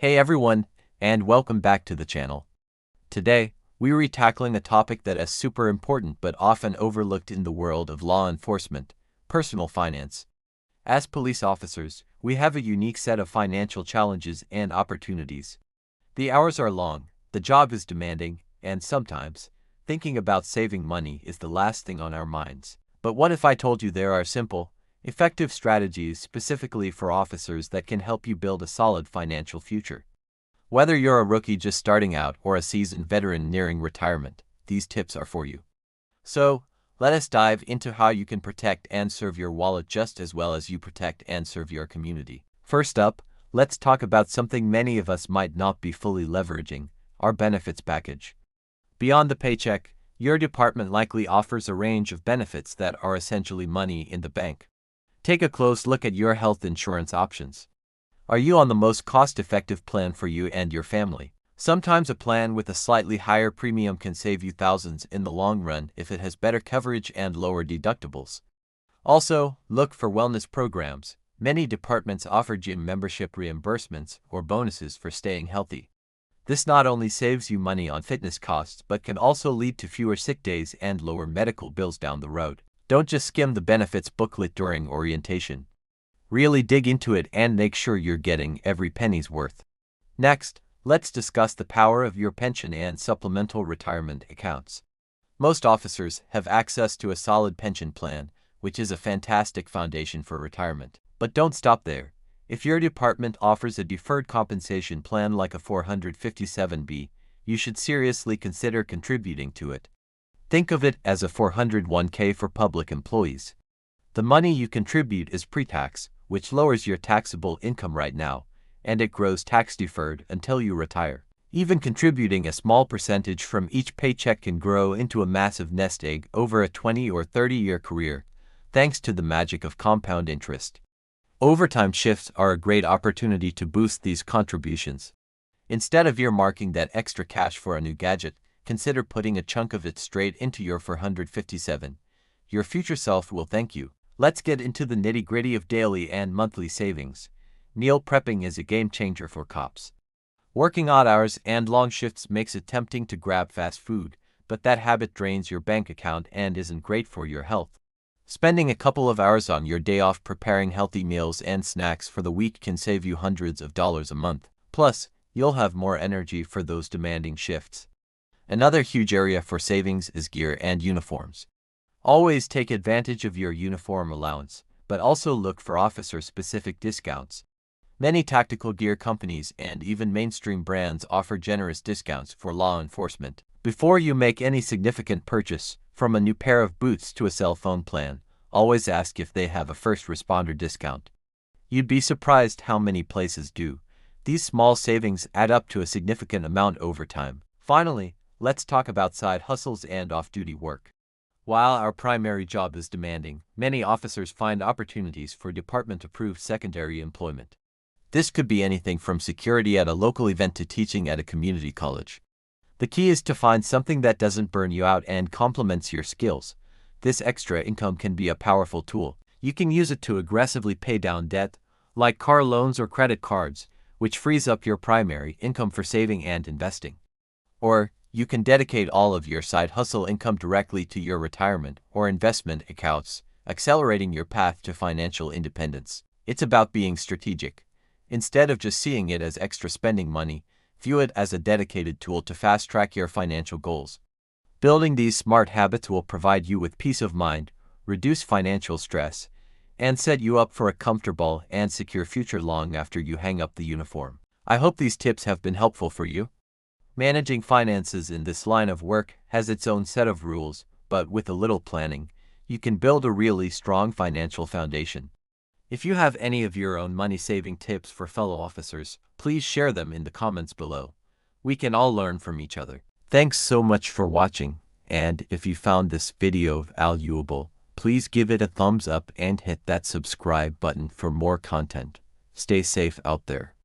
Hey everyone, and welcome back to the channel. Today, we are tackling a topic that is super important but often overlooked in the world of law enforcement: personal finance. As police officers, we have a unique set of financial challenges and opportunities. The hours are long, the job is demanding, and sometimes, thinking about saving money is the last thing on our minds. But what if I told you there are simple, effective strategies specifically for officers that can help you build a solid financial future? Whether you're a rookie just starting out or a seasoned veteran nearing retirement, these tips are for you. So, let us dive into how you can protect and serve your wallet just as well as you protect and serve your community. First up, let's talk about something many of us might not be fully leveraging: our benefits package. Beyond the paycheck, your department likely offers a range of benefits that are essentially money in the bank. Take a close look at your health insurance options. Are you on the most cost-effective plan for you and your family? Sometimes a plan with a slightly higher premium can save you thousands in the long run if it has better coverage and lower deductibles. Also, look for wellness programs. Many departments offer gym membership reimbursements or bonuses for staying healthy. This not only saves you money on fitness costs but can also lead to fewer sick days and lower medical bills down the road. Don't just skim the benefits booklet during orientation. Really dig into it and make sure you're getting every penny's worth. Next, let's discuss the power of your pension and supplemental retirement accounts. Most officers have access to a solid pension plan, which is a fantastic foundation for retirement. But don't stop there. If your department offers a deferred compensation plan like a 457B, you should seriously consider contributing to it. Think of it as a 401k for public employees. The money you contribute is pre-tax, which lowers your taxable income right now, and it grows tax-deferred until you retire. Even contributing a small percentage from each paycheck can grow into a massive nest egg over a 20 or 30-year career, thanks to the magic of compound interest. Overtime shifts are a great opportunity to boost these contributions. Instead of earmarking that extra cash for a new gadget, consider putting a chunk of it straight into your 457. Your future self will thank you. Let's get into the nitty-gritty of daily and monthly savings. Meal prepping is a game changer for cops. Working odd hours and long shifts makes it tempting to grab fast food, but that habit drains your bank account and isn't great for your health. Spending a couple of hours on your day off preparing healthy meals and snacks for the week can save you hundreds of dollars a month. Plus, you'll have more energy for those demanding shifts. Another huge area for savings is gear and uniforms. Always take advantage of your uniform allowance, but also look for officer-specific discounts. Many tactical gear companies and even mainstream brands offer generous discounts for law enforcement. Before you make any significant purchase, from a new pair of boots to a cell phone plan, always ask if they have a first responder discount. You'd be surprised how many places do. These small savings add up to a significant amount over time. Finally, let's talk about side hustles and off-duty work. While our primary job is demanding, many officers find opportunities for department-approved secondary employment. This could be anything from security at a local event to teaching at a community college. The key is to find something that doesn't burn you out and complements your skills. This extra income can be a powerful tool. You can use it to aggressively pay down debt, like car loans or credit cards, which frees up your primary income for saving and investing. Or, you can dedicate all of your side hustle income directly to your retirement or investment accounts, accelerating your path to financial independence. It's about being strategic. Instead of just seeing it as extra spending money, view it as a dedicated tool to fast-track your financial goals. Building these smart habits will provide you with peace of mind, reduce financial stress, and set you up for a comfortable and secure future long after you hang up the uniform. I hope these tips have been helpful for you. Managing finances in this line of work has its own set of rules, but with a little planning, you can build a really strong financial foundation. If you have any of your own money-saving tips for fellow officers, please share them in the comments below. We can all learn from each other. Thanks so much for watching, and if you found this video valuable, please give it a thumbs up and hit that subscribe button for more content. Stay safe out there.